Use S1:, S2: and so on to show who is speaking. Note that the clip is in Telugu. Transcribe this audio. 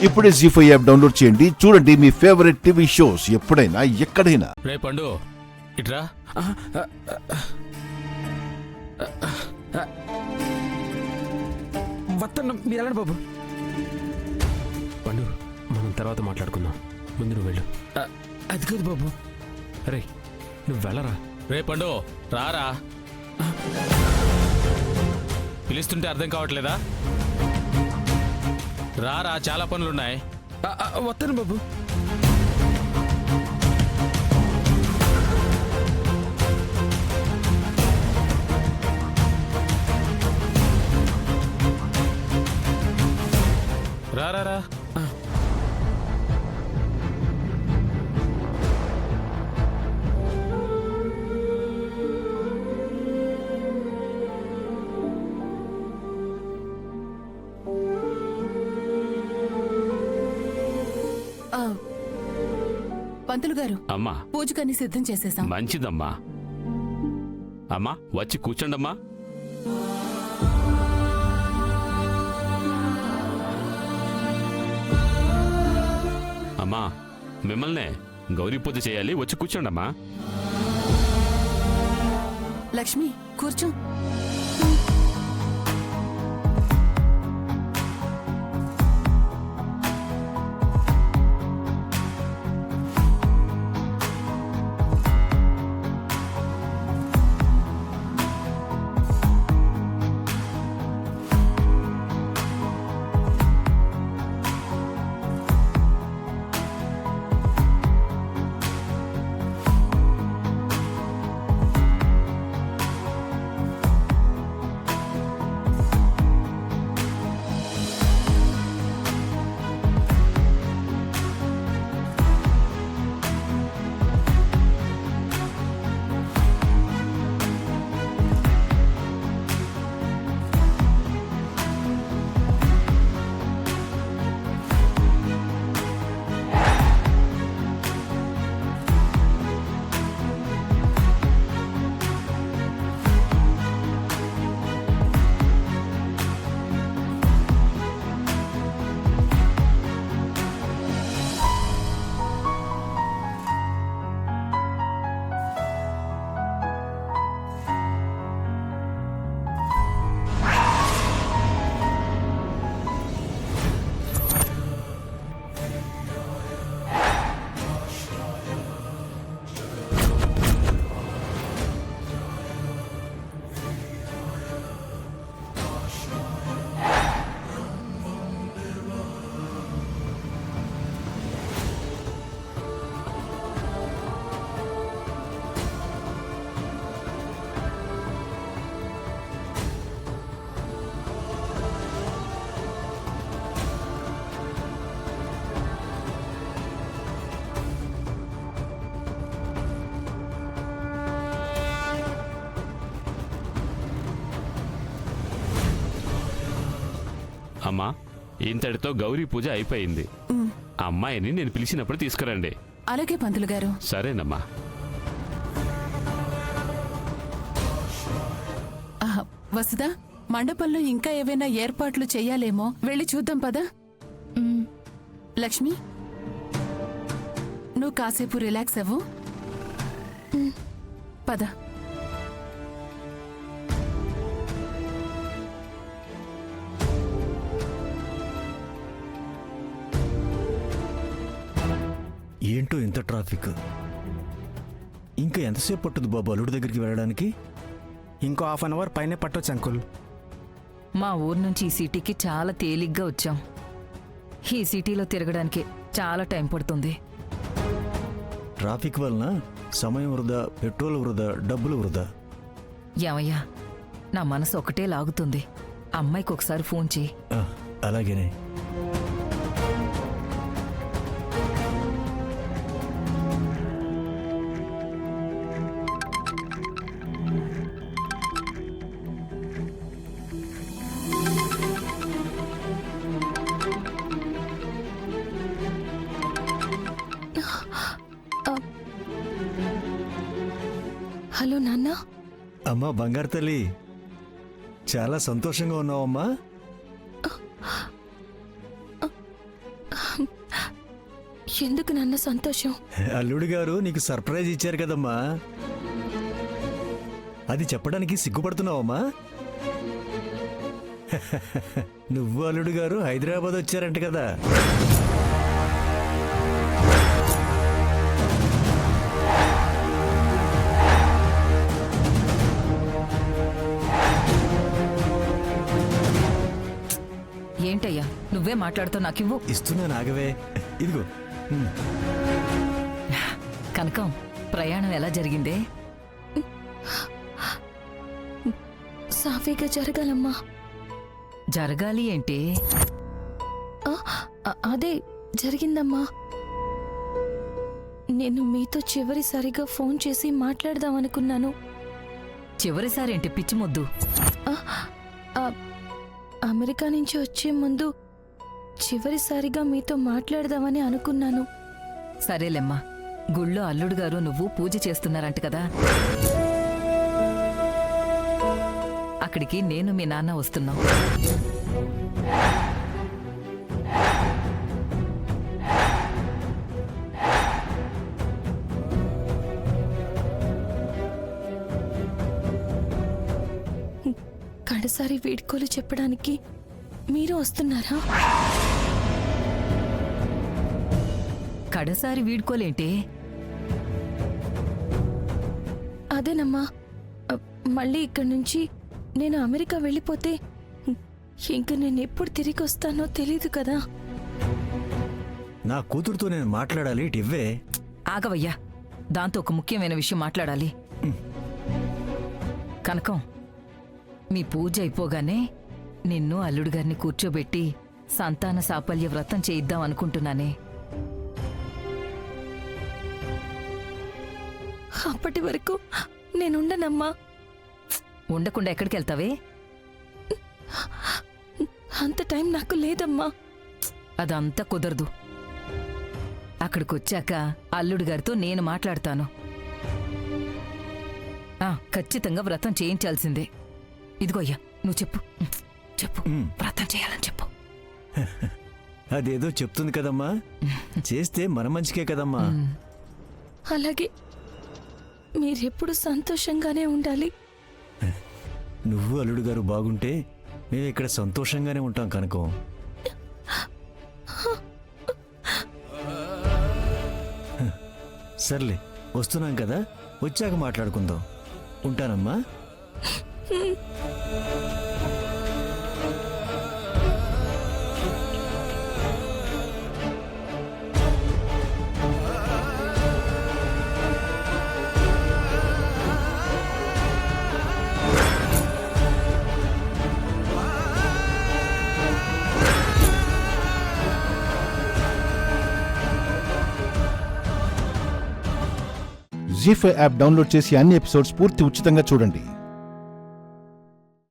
S1: ఇప్పుడే జీ5 యాప్ డౌన్లోడ్ చేయండి. చూడండి మీ ఫేవరెట్ టీవీ షోస్ ఎప్పుడైనా ఎక్కడైనా.
S2: రే పండు ఇట్రా.
S3: వస్తున్నా, మీరు వెళ్ళండి బాబు. పండు, మనం తర్వాత మాట్లాడుకుందాం, ముందు నువ్వు వెళ్ళు. అది కాదు బాబు. అరే నువ్వు వెళ్ళరా.
S2: రే పండు రారా. పిలుస్తుంటే అర్థం కావట్లేదా? రారా, చాలా పనులున్నాయి.
S3: వస్తాను బాబు.
S2: రారా.
S4: పంతులు గారు,
S2: అమ్మా
S4: పూజకన్నీ సిద్ధం చేసేసాం.
S2: మంచిదమ్మా. అమ్మా వచ్చి కూర్చోండమ్మా. అమ్మా మిమ్మల్నే గౌరీ పూజ చేయాలి, వచ్చి కూర్చోండమ్మా.
S4: లక్ష్మి కూర్చో.
S2: అమ్మా ఇంతటితో గౌరీ పూజ అయిపోయింది. ఆ అమ్మాయిని నేను పిలిచినప్పుడు తీసుకురండి.
S4: అలాగే పంతులు గారు.
S2: సరేనమ్మా.
S4: వసుదా, మండపంలో ఇంకా ఏవైనా ఏర్పాట్లు చెయ్యాలేమో, వెళ్ళి చూద్దాం పదా. లక్ష్మి నువ్వు కాసేపు రిలాక్స్ అవ్వు. పద.
S5: ఏంటో ఇంత ట్రాఫిక్. ఇంకా ఎంతసేపు పట్టుద్ది బాబు అల్లుడి దగ్గరికి వెళ్ళడానికి?
S3: ఇంకో హాఫ్ అన్ అవర్ పైనే పట్టొచ్చు అంకుల్.
S6: మా ఊరు నుంచి ఈ సిటీకి చాలా తేలిగ్గా వచ్చాం. ఈ సిటీలో తిరగడానికి చాలా టైం పడుతుంది.
S5: ట్రాఫిక్ వలన సమయం వృధా, పెట్రోల్ వృధా, డబ్బులు వృధా.
S6: ఏమయ్యా, నా మనసు ఒకటే లాగుతుంది. అమ్మాయికి ఒకసారి ఫోన్ చేయి.
S5: అలాగేనే.
S7: హలో నాన్న.
S5: అమ్మా బంగారు తల్లి, చాలా సంతోషంగా ఉన్నావమ్మా.
S7: ఎందుకు నాన్న సంతోషం?
S5: అల్లుడు గారు నీకు సర్ప్రైజ్ ఇచ్చారు కదమ్మా. అది చెప్పడానికి సిగ్గుపడుతున్నావమ్మా? నువ్వు అల్లుడు గారు హైదరాబాద్ వచ్చారంట కదా.
S6: ఏంటయ్యా నువ్వే మాట్లాడుతావు, నాకివ్వు.
S5: ఇస్తున్నాను, ఆగవే. ఇదిగో.
S6: కనకం, ప్రయాణం ఎలా జరిగిందే?
S7: సాఫీగా జరగాలమ్మా.
S6: జరగాలి ఏంటి?
S7: అదే జరిగిందమ్మా. నేను మీతో చివరిసారిగా ఫోన్ చేసి మాట్లాడదామనుకున్నాను.
S6: చివరిసారి ఏంటి పిచ్చి మొద్దు?
S7: అమెరికా నుంచి వచ్చే ముందు చివరిసారిగా మీతో మాట్లాడదామని అనుకున్నాను.
S6: సరేలేమ్మా, గుళ్ళో అల్లుడు గారు నువ్వు పూజ చేస్తున్నారంట కదా, అక్కడికి నేను మీ నాన్న వస్తున్నాం.
S7: కడసారి వీడ్కోలు చెప్పడానికి మీరు వస్తున్నారా?
S6: కడసారి వీడ్కోలేంటి?
S7: అదేనమ్మా, మళ్ళీ ఇక్కడి నుంచి నేను అమెరికా వెళ్ళిపోతే ఇంక నేను ఎప్పుడు తిరిగి వస్తానో తెలీదు కదా.
S5: నా కూతురుతో నేను మాట్లాడాలి, ఇవ్వే.
S6: ఆగవయ్యా, దాంతో ఒక ముఖ్యమైన విషయం మాట్లాడాలి. కనకం, మీ పూజ అయిపోగానే నిన్ను అల్లుడు గారిని కూర్చోబెట్టి సంతాన సాఫల్య వ్రతం చేయిద్దాం అనుకుంటున్నానే.
S7: అప్పటి వరకు నేనుండనమ్మా.
S6: ఉండకుండా ఎక్కడికి వెళ్తావే?
S7: అంత టైం నాకు లేదమ్మా.
S6: అదంతా కుదరదు. అక్కడికొచ్చాక అల్లుడు గారితో నేను మాట్లాడతాను. ఖచ్చితంగా వ్రతం చేయించాల్సిందే. ఇదిగో అయ్యా, నువ్వు చెప్పు చెప్పు, వ్రతం చేయాలని చెప్పు.
S5: అదేదో చెప్తుంది కదమ్మా, చేస్తే మన మంచికే కదమ్మా.
S7: అలాగే, మీరెప్పుడు సంతోషంగానే ఉండాలి.
S5: నువ్వు అల్లుడు గారు బాగుంటే మేము ఇక్కడ సంతోషంగానే ఉంటాం కనుకో. సర్లే, వస్తున్నాం కదా, వచ్చాక మాట్లాడుకుందాం. ఉంటానమ్మా.
S1: జీ5 యాప్ డౌన్లోడ్ చేసి అన్ని ఎపిసోడ్స్ పూర్తి ఉచితంగా చూడండి.